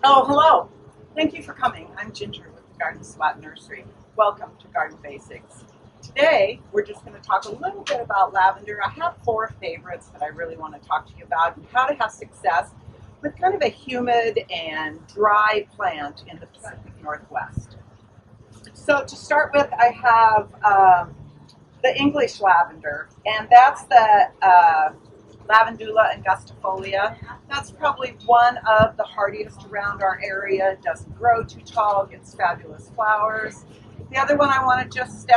Oh, hello. Thank you for coming. I'm Ginger with the Garden Spot Nursery. Welcome to Garden Basics. Today, we're just going to talk a little bit about lavender. I have 4 favorites that I really want to talk to you about and how to have success with kind of a humid and dry plant in the Pacific Northwest. So to start with, I have the English lavender, and that's the Lavandula angustifolia. That's probably one of the hardiest around our area. It doesn't grow too tall, gets fabulous flowers. The other one I want to just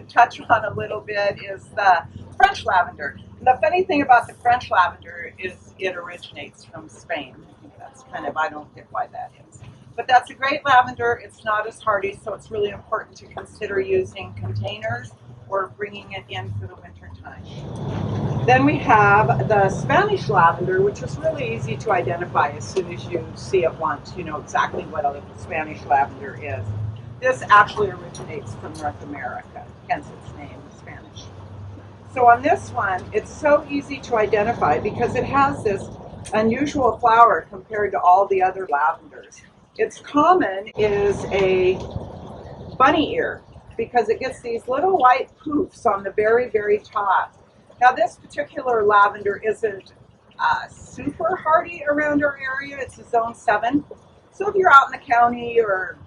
touch on a little bit is the French lavender. And the funny thing about the French lavender is it originates from Spain. I think that's I don't get why that is. But that's a great lavender. It's not as hardy, so it's really important to consider using containers or bringing it in for the winter time. Then we have the Spanish lavender, which is really easy to identify as soon as you see it once. You know exactly what a Spanish lavender is. This actually originates from North America, hence its name, Spanish. So on this one, it's so easy to identify because it has this unusual flower compared to all the other lavenders. Its common is a bunny ear because it gets these little white poofs on the very, very top. Now this particular lavender isn't super hardy around our area. It's a zone 7. So if you're out in the county or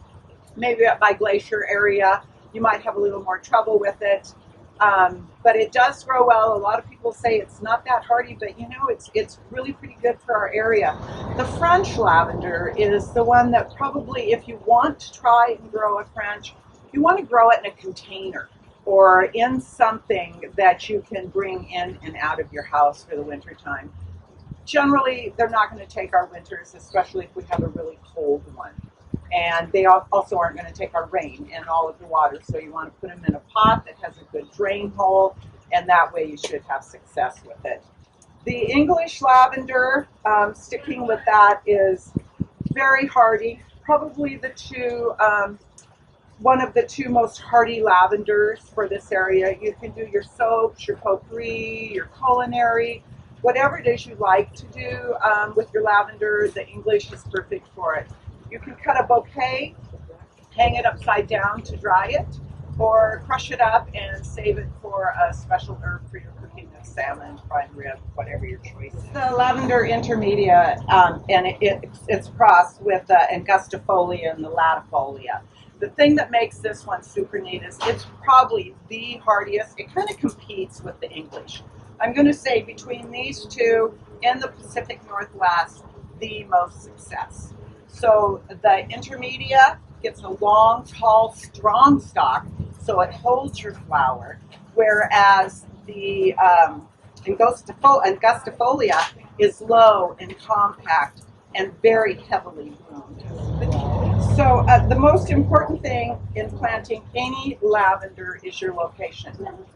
maybe up by Glacier area, you might have a little more trouble with it. But it does grow well. A lot of people say it's not that hardy, but you know, it's really pretty good for our area. The French lavender is the one that probably, if you want to try and grow a French, you want to grow it in a container or in something that you can bring in and out of your house for the winter time. Generally, they're not going to take our winters, especially if we have a really cold one. And they also aren't going to take our rain and all of the water. So you want to put them in a pot that has a good drain hole, and that way you should have success with it. The English lavender, sticking with that, is very hardy. Probably one of the 2 most hardy lavenders for this area. You can do your soaps, your potpourri, your culinary, whatever it is you like to do with your lavender. The English is perfect for it. You can cut a bouquet, hang it upside down to dry it, or crush it up and save it for a special herb for your cooking of salmon, fried rib, whatever your choice is. The lavender intermedia, and it's crossed with the angustifolia and the latifolia. The thing that makes this one super neat is it's probably the hardiest. It kind of competes with the English. I'm going to say between these 2 in the Pacific Northwest, the most success. So the intermedia gets a long, tall, strong stalk, so it holds your flower, whereas the angustifolia is low and compact and very heavily bloomed. So the most important thing in planting any lavender is your location.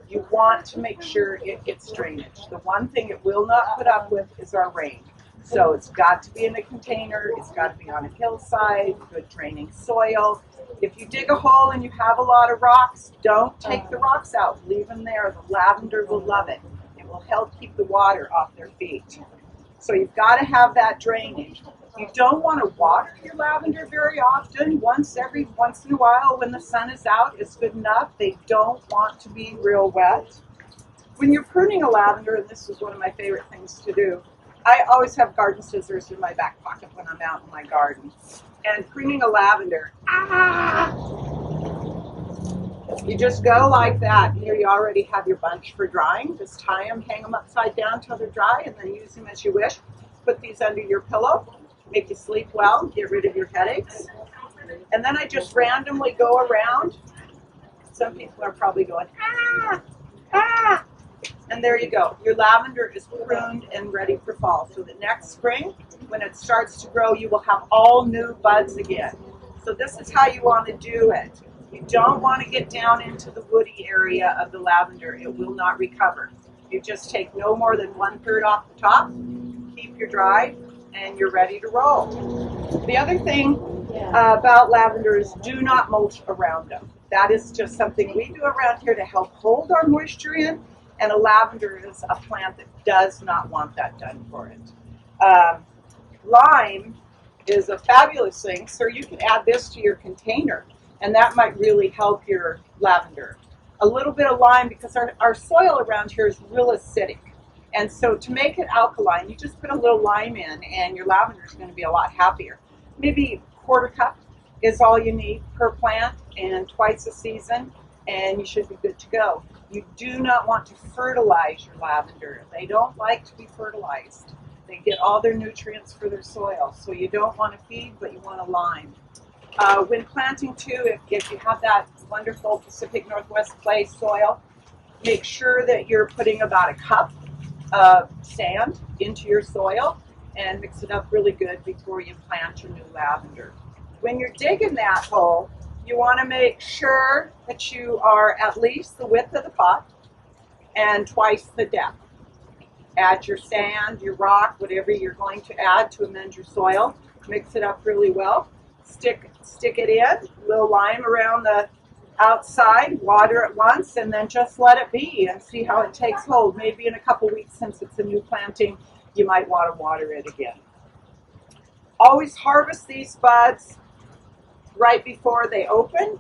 You want to make sure it gets drainage. The one thing it will not put up with is our rain. So it's got to be in a container, it's got to be on a hillside, good draining soil. If you dig a hole and you have a lot of rocks, don't take the rocks out, leave them there. The lavender will love it. It will help keep the water off their feet. So you've got to have that drainage. You don't want to water your lavender very often. Once in a while when the sun is out is good enough. They don't want to be real wet. When you're pruning a lavender, and this is one of my favorite things to do, I always have garden scissors in my back pocket when I'm out in my garden. And pruning a lavender, you just go like that. Here you already have your bunch for drying. Just tie them, hang them upside down till they're dry, and then use them as you wish. Put these under your pillow, make you sleep well, get rid of your headaches. And then I just randomly go around. Some people are probably going, and there you go. Your lavender is pruned and ready for fall. So the next spring, when it starts to grow, you will have all new buds again. So this is how you want to do it. You don't want to get down into the woody area of the lavender. It will not recover. You just take no more than 1/3 off the top, keep your dry, and you're ready to roll. The other thing about lavender is do not mulch around them. That is just something we do around here to help hold our moisture in, and a lavender is a plant that does not want that done for it. Lime is a fabulous thing. So you can add this to your container, and that might really help your lavender. A little bit of lime, because our soil around here is real acidic. And so to make it alkaline, you just put a little lime in and your lavender is going to be a lot happier. Maybe a quarter cup is all you need per plant, and twice a season, and you should be good to go. You do not want to fertilize your lavender. They don't like to be fertilized. They get all their nutrients for their soil. So you don't want to feed, but you want to lime. When planting too, if you have that wonderful Pacific Northwest clay soil, make sure that you're putting about a cup of sand into your soil and mix it up really good before you plant your new lavender. When you're digging that hole, you want to make sure that you are at least the width of the pot and twice the depth. Add your sand, your rock, whatever you're going to add to amend your soil. Mix it up really well. Stick it in, a little lime around the outside, water it once, and then just let it be and see how it takes hold. Maybe in a couple weeks, since it's a new planting, you might want to water it again. Always harvest these buds right before they open.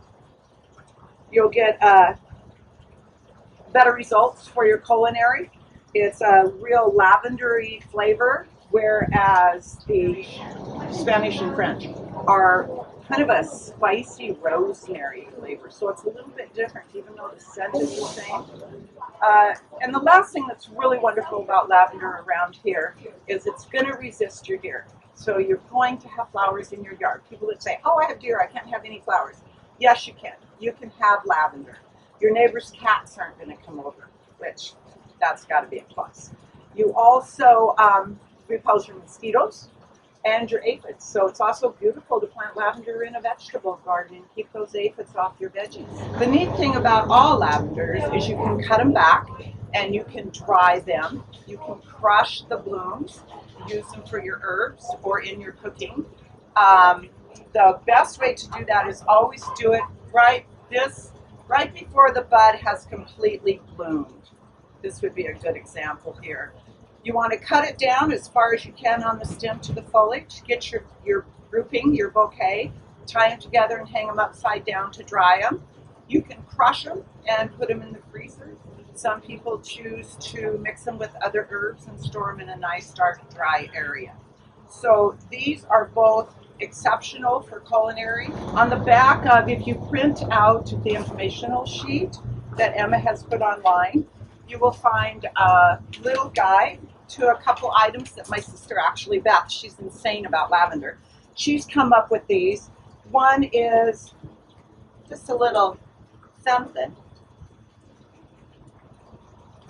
You'll get better results for your culinary. It's a real lavendery flavor, whereas the Spanish and French are kind of a spicy rosemary flavor. So it's a little bit different, even though the scent is the same. And the last thing that's really wonderful about lavender around here is it's going to resist your deer. So you're going to have flowers in your yard. People that say, oh, I have deer, I can't have any flowers. Yes, you can. You can have lavender. Your neighbor's cats aren't going to come over, which that's got to be a plus. You also repels your mosquitoes and your aphids. So it's also beautiful to plant lavender in a vegetable garden and keep those aphids off your veggies. The neat thing about all lavenders is you can cut them back and you can dry them. You can crush the blooms, use them for your herbs or in your cooking. The best way to do that is always do it right before the bud has completely bloomed. This would be a good example here. You want to cut it down as far as you can on the stem to the foliage. Get your grouping, your bouquet, tie them together and hang them upside down to dry them. You can crush them and put them in the freezer. Some people choose to mix them with other herbs and store them in a nice dark dry area. So these are both exceptional for culinary. On the back of, if you print out the informational sheet that Emma has put online, you will find a little guide to a couple items that my sister, actually Beth, she's insane about lavender. She's come up with these. One is just a little something.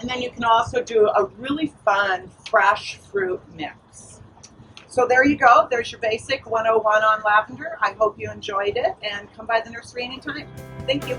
And then you can also do a really fun fresh fruit mix. So there you go. There's your basic 101 on lavender. I hope you enjoyed it, and come by the nursery anytime. Thank you.